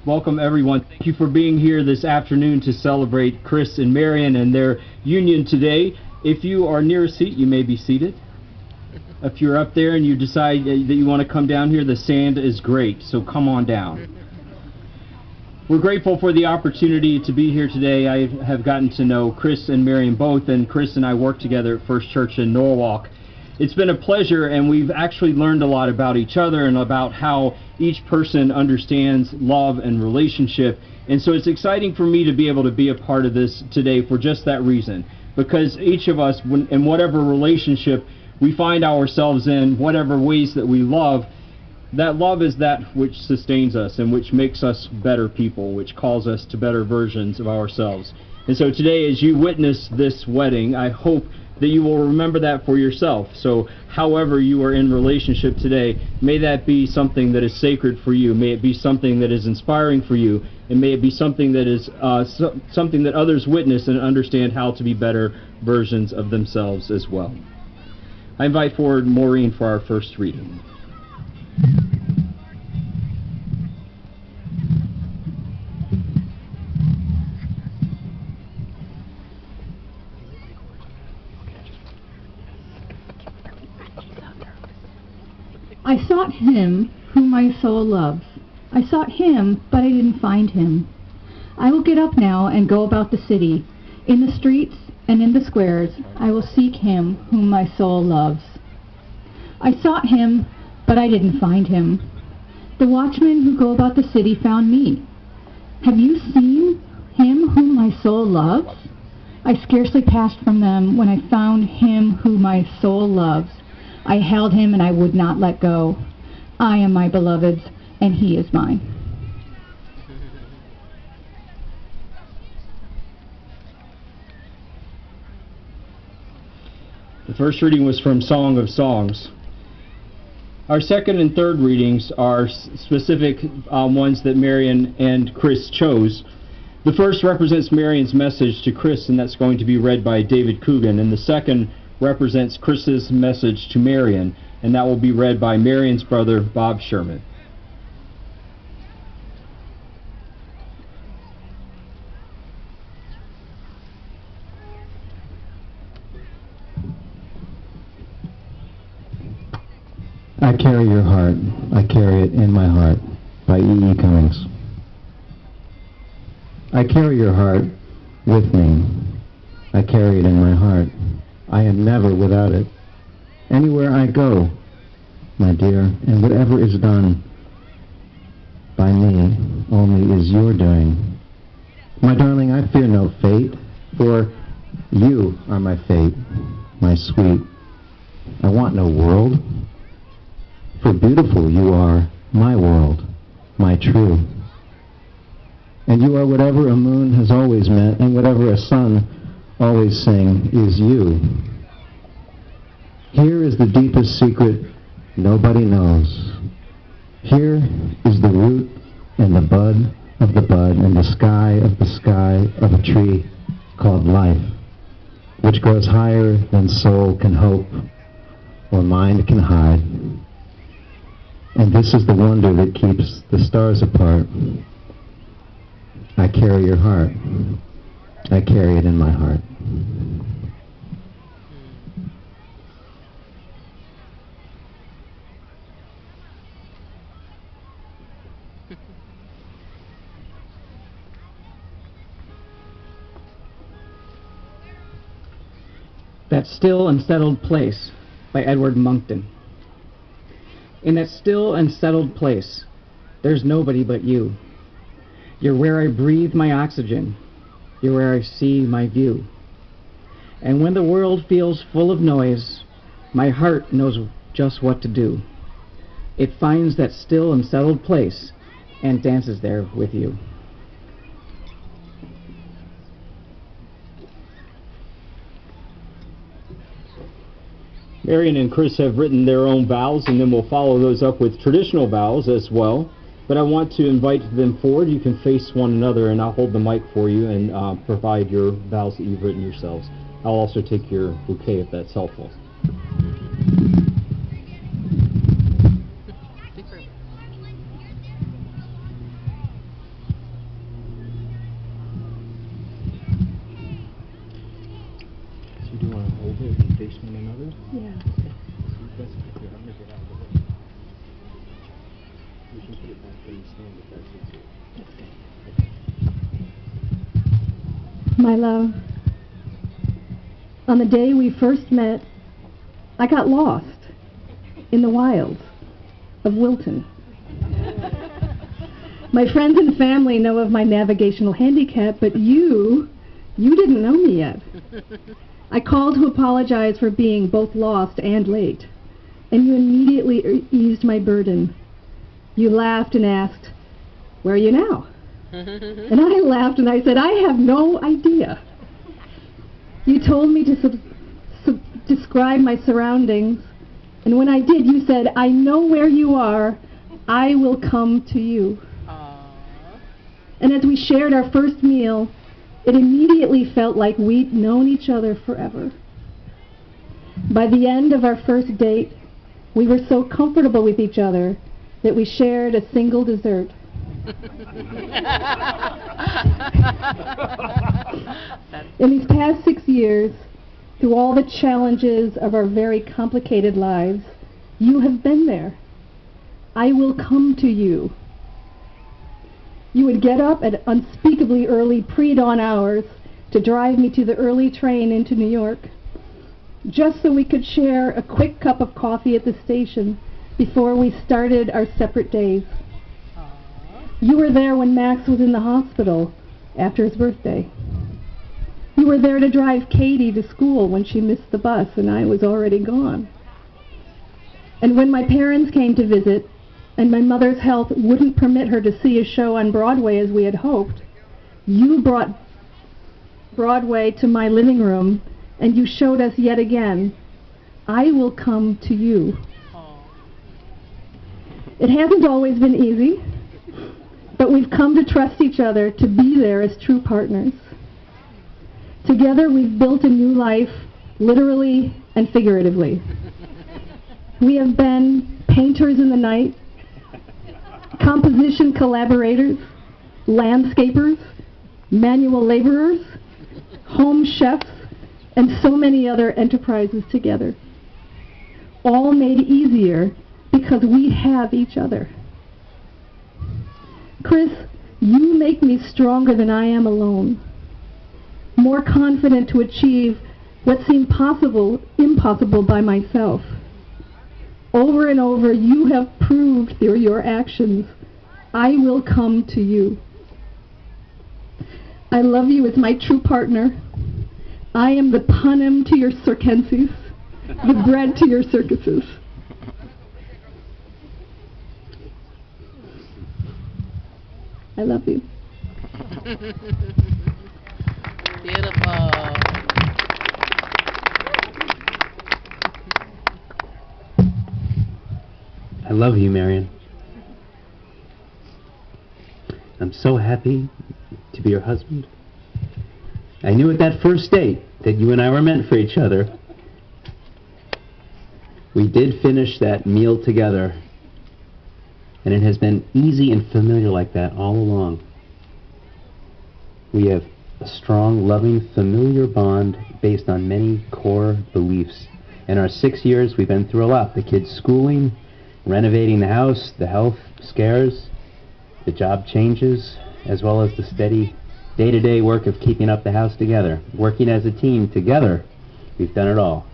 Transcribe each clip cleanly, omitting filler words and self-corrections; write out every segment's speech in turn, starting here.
Welcome, everyone. Thank you for being here this afternoon to celebrate Chris and Marion and their union today. If you are near a seat, you may be seated. If you're up there and you decide that you want to come down here, the sand is great, so come on down. We're grateful for the opportunity to be here today. I have gotten to know Chris and Marion both, and Chris and I work together at First Church in Norwalk. It's been a pleasure, and we've actually learned a lot about each other and about how each person understands love and relationship. And so it's exciting for me to be able to be a part of this today for just that reason. Because each of us, in whatever relationship we find ourselves in, whatever ways that we love, that love is that which sustains us and which makes us better people, which calls us to better versions of ourselves. And so today, as you witness this wedding, I hope that you will remember that for yourself. So however you are in relationship today, may that be something that is sacred for you. May it be something that is inspiring for you. And may it be something that is something that others witness and understand how to be better versions of themselves as well. I invite forward Maureen for our first reading. I sought him whom my soul loves. I sought him, but I didn't find him. I will get up now and go about the city. In the streets and in the squares, I will seek him whom my soul loves. I sought him, but I didn't find him. The watchmen who go about the city found me. Have you seen him whom my soul loves? I scarcely passed from them when I found him whom my soul loves. I held him and I would not let go. I am my beloved's, and he is mine. The first reading was from Song of Songs. Our second and third readings are specific ones that Marion and Chris chose. The first represents Marion's message to Chris, and that's going to be read by David Coogan. And the second represents Chris's message to Marion, and that will be read by Marion's brother, Bob Sherman. I Carry Your Heart, I Carry It in My Heart, by E. E. Cummings. I carry your heart with me. I carry it in my heart. I am never without it. Anywhere I go, my dear, and whatever is done by me only is your doing. My darling, I fear no fate, for you are my fate, my sweet. I want no world, for beautiful you are, my world, my true. And you are whatever a moon has always meant, and whatever a sun always sang is you. Here is the deepest secret nobody knows. Here is the root and the bud of the bud and the sky of a tree called life, which grows higher than soul can hope or mind can hide. And this is the wonder that keeps the stars apart. I carry your heart. I carry it in my heart. That Still and Settled Place by Edward Monckton. In that still and settled place, there's nobody but you. You're where I breathe my oxygen. You're where I see my view. And when the world feels full of noise, my heart knows just what to do. It finds that still and settled place and dances there with you. Marion and Chris have written their own vows, and then we'll follow those up with traditional vows as well. But I want to invite them forward. You can face one another, and I'll hold the mic for you and provide your vows that you've written yourselves. I'll also take your bouquet if that's helpful. So do you want to hold it and face one another? Yeah. We can put it back in the stand if that's easier. My love, on the day we first met, I got lost in the wilds of Wilton. My friends and family know of my navigational handicap, but you didn't know me yet. I called to apologize for being both lost and late, and you immediately eased my burden. You laughed and asked, "Where are you now?" And I laughed and I said, "I have no idea." You told me to describe my surroundings, and when I did, you said, "I know where you are. I will come to you." Aww. And as we shared our first meal, it immediately felt like we'd known each other forever. By the end of our first date, we were so comfortable with each other that we shared a single dessert. In these past 6 years, through all the challenges of our very complicated lives, you have been there. I will come to you. You would get up at unspeakably early pre-dawn hours to drive me to the early train into New York, just so we could share a quick cup of coffee at the station before we started our separate days. You were there when Max was in the hospital after his birthday. You were there to drive Katie to school when she missed the bus and I was already gone. And when my parents came to visit and my mother's health wouldn't permit her to see a show on Broadway as we had hoped, you brought Broadway to my living room and you showed us yet again, I will come to you. It hasn't always been easy, but we've come to trust each other to be there as true partners. Together we've built a new life, literally and figuratively. We have been painters in the night, composition collaborators, landscapers, manual laborers, home chefs, and so many other enterprises together. All made easier because we have each other. Chris, you make me stronger than I am alone, more confident to achieve what seemed impossible by myself. Over and over, you have proved through your actions, I will come to you. I love you as my true partner. I am the panem to your circenses, the bread to your circuses. I love you. Beautiful. I love you, Marion. I'm so happy to be your husband. I knew at that first date that you and I were meant for each other. We did finish that meal together, and it has been easy and familiar like that all along. We have a strong, loving, familiar bond based on many core beliefs. In our 6 years, we've been through a lot. The kids' schooling, renovating the house, the health scares, the job changes, as well as the steady day-to-day work of keeping up the house together. Working as a team together, we've done it all.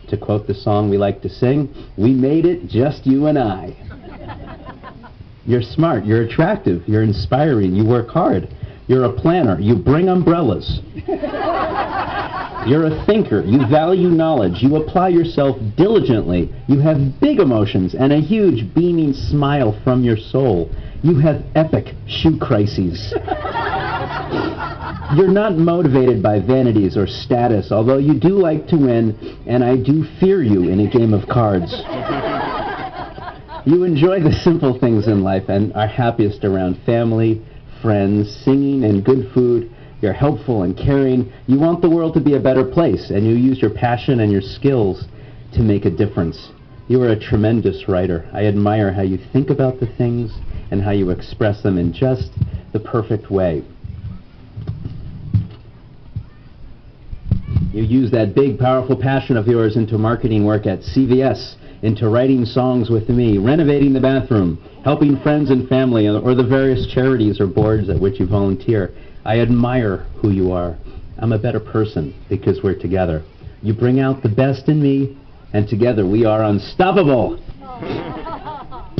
To quote the song we like to sing, we made it, just you and I. You're smart, you're attractive, you're inspiring, you work hard. You're a planner, you bring umbrellas. You're a thinker, you value knowledge, you apply yourself diligently, you have big emotions and a huge beaming smile from your soul. You have epic shoe crises. You're not motivated by vanities or status, although you do like to win, and I do fear you in a game of cards. You enjoy the simple things in life and are happiest around family, friends, singing, and good food. You're helpful and caring. You want the world to be a better place, and you use your passion and your skills to make a difference. You are a tremendous writer. I admire how you think about the things and how you express them in just the perfect way. You use that big, powerful passion of yours into marketing work at CVS, into writing songs with me, renovating the bathroom, helping friends and family, or the various charities or boards at which you volunteer. I admire who you are. I'm a better person because we're together. You bring out the best in me, and together we are unstoppable.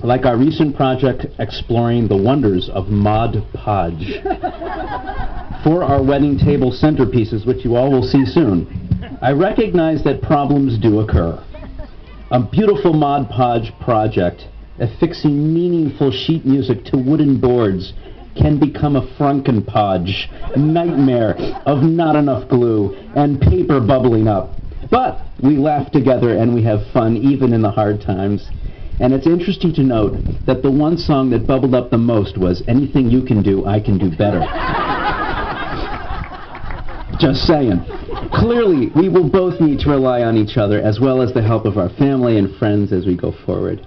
Like our recent project exploring the wonders of Mod Podge. For our wedding table centerpieces, which you all will see soon, I recognize that problems do occur. A beautiful Mod Podge project, affixing meaningful sheet music to wooden boards, can become a Frankenpodge nightmare of not enough glue and paper bubbling up. But we laugh together and we have fun even in the hard times. And it's interesting to note that the one song that bubbled up the most was "Anything You Can Do, I Can Do Better." Just saying. Clearly, we will both need to rely on each other as well as the help of our family and friends as we go forward.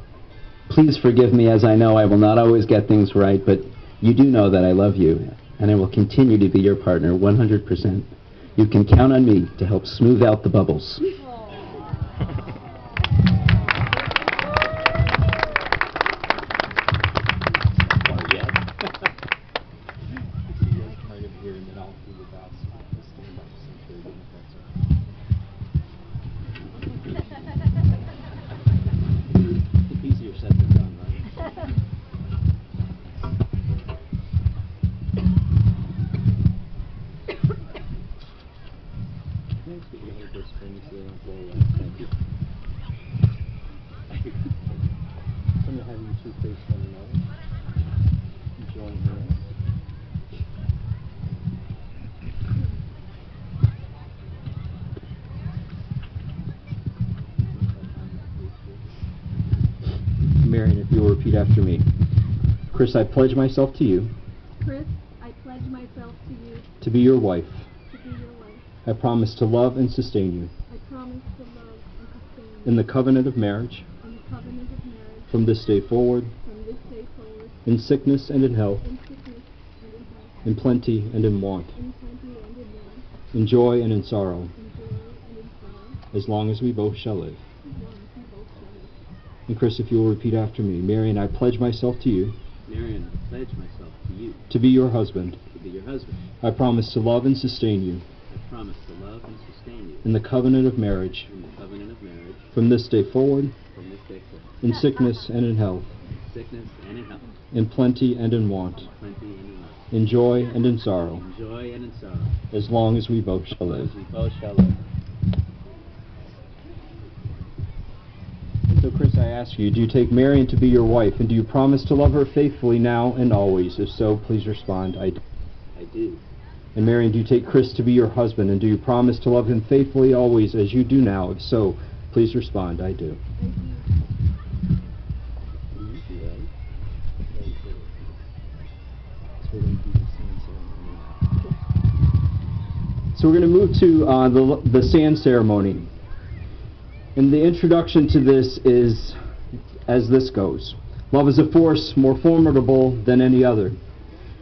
Please forgive me, as I know I will not always get things right, but you do know that I love you, and I will continue to be your partner 100%. You can count on me to help smooth out the bubbles. Marion, if you will repeat after me. Chris, I pledge myself to you. Chris, I pledge myself to you To be your wife. to be your wife. I promise to love and sustain you. I promise to love and sustain you In the covenant of marriage. in the covenant of marriage From this day forward. from this day forward, In sickness and in health. in sickness and in health, In plenty and in want. in plenty and in want, In joy and in sorrow. in joy and in sorrow, As long as we both shall live. as long as we both shall live. And Chris, if you will repeat after me. Marion, I pledge myself to you. Marion, I pledge myself to you To be your husband. to be your husband. I promise to love and sustain you. I promise to love and sustain you In the covenant of marriage. in the covenant of marriage From this day forward. from this day forward, In sickness and in health. in sickness and in health, In plenty and in want. plenty and in want, In joy and in sorrow. in joy and in sorrow, As long as we both shall live. as we both shall live. So, Chris, I ask you, do you take Marion to be your wife, and do you promise to love her faithfully now and always? If so, please respond, I do. I do. And Marion, do you take Chris to be your husband, and do you promise to love him faithfully always as you do now? If so, please respond, I do. So we're going to move to the sand ceremony. And the introduction to this is as this goes. Love is a force more formidable than any other.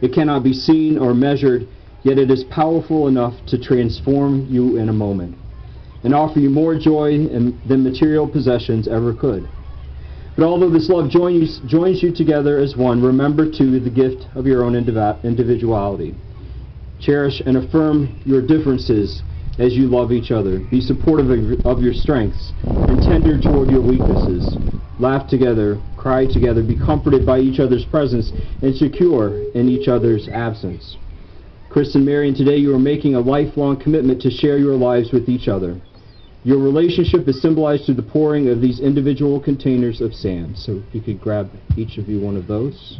It cannot be seen or measured, yet it is powerful enough to transform you in a moment and offer you more joy than material possessions ever could. But although this love joins you together as one, remember too the gift of your own individuality. Cherish and affirm your differences as you love each other. Be supportive of your strengths and tender toward your weaknesses. Laugh together, cry together, be comforted by each other's presence and secure in each other's absence. Chris and Marion, today you are making a lifelong commitment to share your lives with each other. Your relationship is symbolized through the pouring of these individual containers of sand. So if you could grab each of you one of those.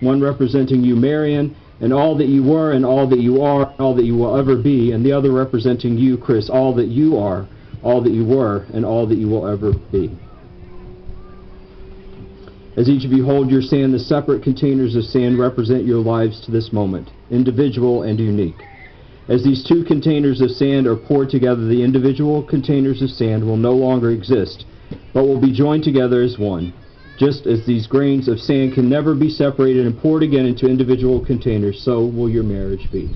One representing you, Marion, and all that you were and all that you are, all that you will ever be, and the other representing you, Chris, all that you are, all that you were, and all that you will ever be. As each of you hold your sand, the separate containers of sand represent your lives to this moment, individual and unique. As these two containers of sand are poured together, the individual containers of sand will no longer exist, but will be joined together as one. Just as these grains of sand can never be separated and poured again into individual containers, so will your marriage be.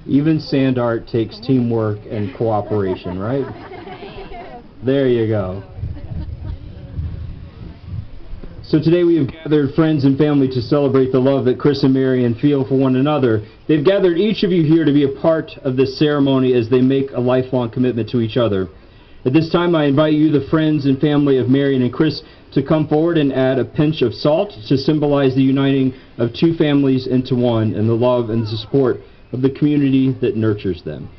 Even sand art takes teamwork and cooperation, right? There you go. So today we have gathered friends and family to celebrate the love that Chris and Marion feel for one another. They've gathered each of you here to be a part of this ceremony as they make a lifelong commitment to each other. At this time, I invite you, the friends and family of Marion and Chris, to come forward and add a pinch of salt to symbolize the uniting of two families into one and the love and the support of the community that nurtures them.